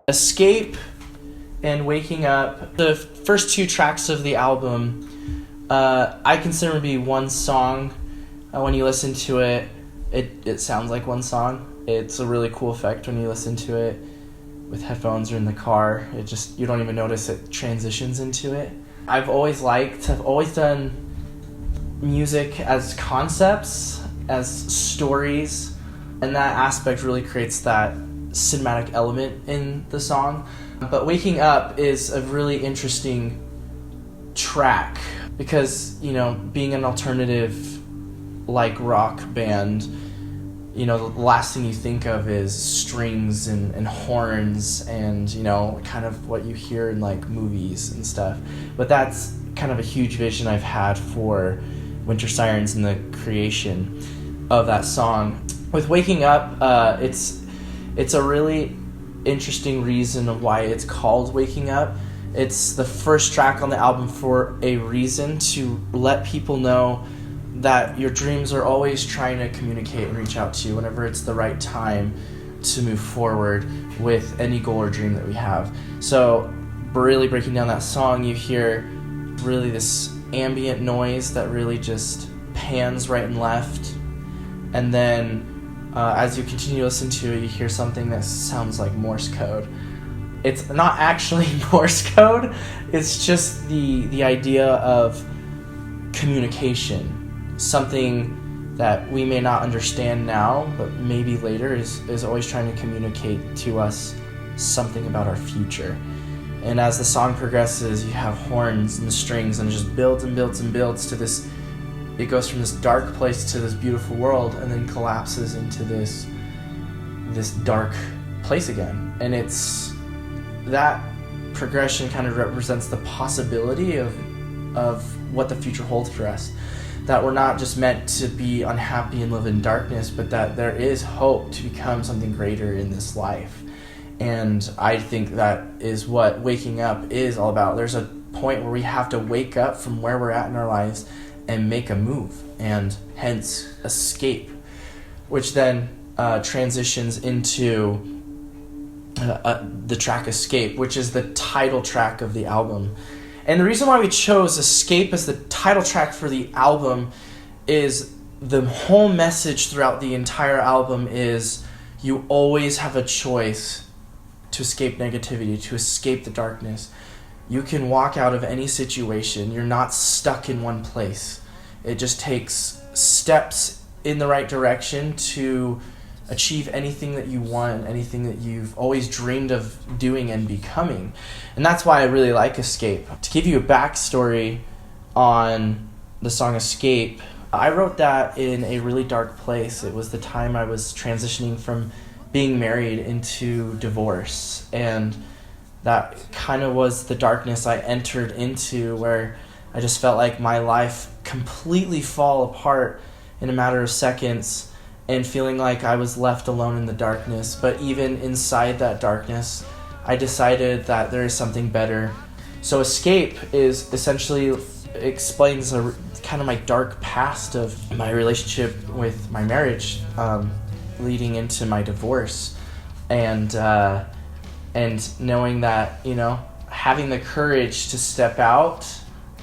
Escape and Waking Up, the first two tracks of the album, I consider to be one song. When you listen to it, it sounds like one song. It's a really cool effect when you listen to it with headphones or in the car. You don't even notice it transitions into it. I've always done music as concepts, as stories, and that aspect really creates that cinematic element in the song. But Waking Up is a really interesting track because, being an alternative like rock band, the last thing you think of is strings and horns and, kind of what you hear in like movies and stuff. But that's kind of a huge vision I've had for Winter Sirens and the creation of that song. With Waking Up, it's a really interesting reason of why it's called Waking Up. It's the first track on the album for a reason, to let people know that your dreams are always trying to communicate and reach out to you whenever it's the right time to move forward with any goal or dream that we have. So really breaking down that song, you hear really this ambient noise that really just pans right and left, and then as you continue to listen to it, you hear something that sounds like Morse code. It's not actually Morse code, it's just the idea of communication. Something that we may not understand now, but maybe later is always trying to communicate to us something about our future. And as the song progresses, you have horns and strings, and it just builds and builds and builds to this. It goes from this dark place to this beautiful world, and then collapses into this dark place again. And it's that progression kind of represents the possibility of what the future holds for us. That we're not just meant to be unhappy and live in darkness, but that there is hope to become something greater in this life. And I think that is what Waking Up is all about. There's a point where we have to wake up from where we're at in our lives and make a move, and hence escape, which then transitions into the track Escape, which is the title track of the album. And the reason why we chose Escape as the title track for the album is the whole message throughout the entire album is you always have a choice to escape negativity, to escape the darkness. You can walk out of any situation. You're not stuck in one place. It just takes steps in the right direction to achieve anything that you want, anything that you've always dreamed of doing and becoming. And that's why I really like Escape. To give you a backstory on the song Escape, I wrote that in a really dark place. It was the time I was transitioning from being married into divorce, and that kind of was the darkness I entered into, where I just felt like my life completely fall apart in a matter of seconds, and feeling like I was left alone in the darkness. But even inside that darkness, I decided that there is something better. So Escape is essentially explains kind of my dark past of my relationship with my marriage, leading into my divorce, and knowing that, having the courage to step out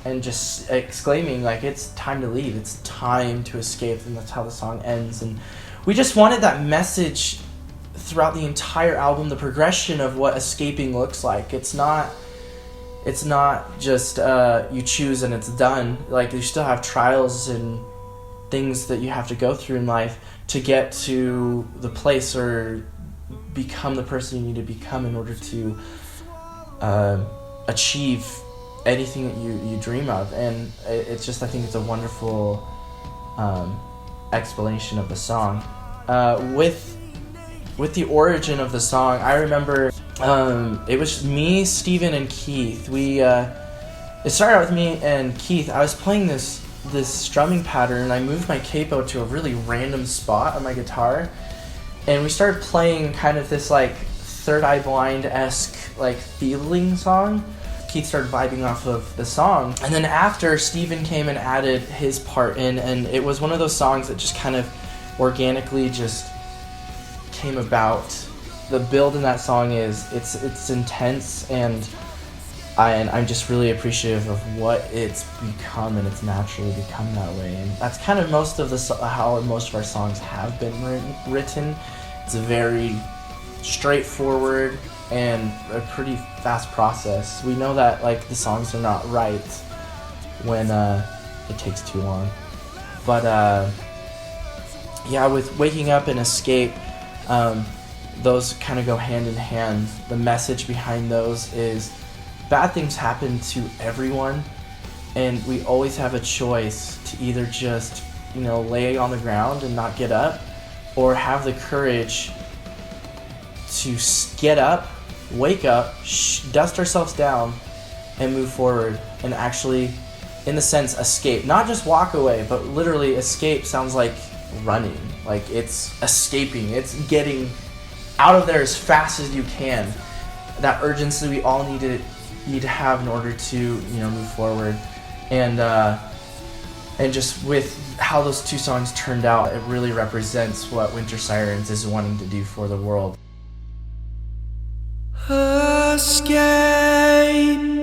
and just exclaiming like, it's time to leave, it's time to escape. And that's how the song ends. And we just wanted that message throughout the entire album, the progression of what escaping looks like. It's not just you choose and it's done. Like, you still have trials and things that you have to go through in life to get to the place or become the person you need to become in order to achieve anything that you dream of. And it's just, I think it's a wonderful explanation of the song. With the origin of the song, I remember it was me, Steven, and Keith. It started out with me and Keith. I was playing this strumming pattern, and I moved my capo to a really random spot on my guitar, and we started playing kind of this like Third Eye Blind-esque like feeling song. Keith started vibing off of the song, and then after, Steven came and added his part in, and it was one of those songs that just kind of organically just came about the build in that song is it's intense, and I'm just really appreciative of what it's become, and it's naturally become that way. And that's kind of how most of our songs have been written. It's a very straightforward and a pretty fast process. We know that like the songs are not right when it takes too long. But yeah, with Waking Up and Escape, those kind of go hand in hand. The message behind those is bad things happen to everyone, and we always have a choice to either just, lay on the ground and not get up, or have the courage to get up, wake up, dust ourselves down, and move forward, and actually, in the sense, escape. Not just walk away, but literally escape sounds like running. Like it's escaping. It's getting out of there as fast as you can. That urgency we all need to have in order to move forward. And just with how those two songs turned out, it really represents what Winter Sirens is wanting to do for the world. Escape.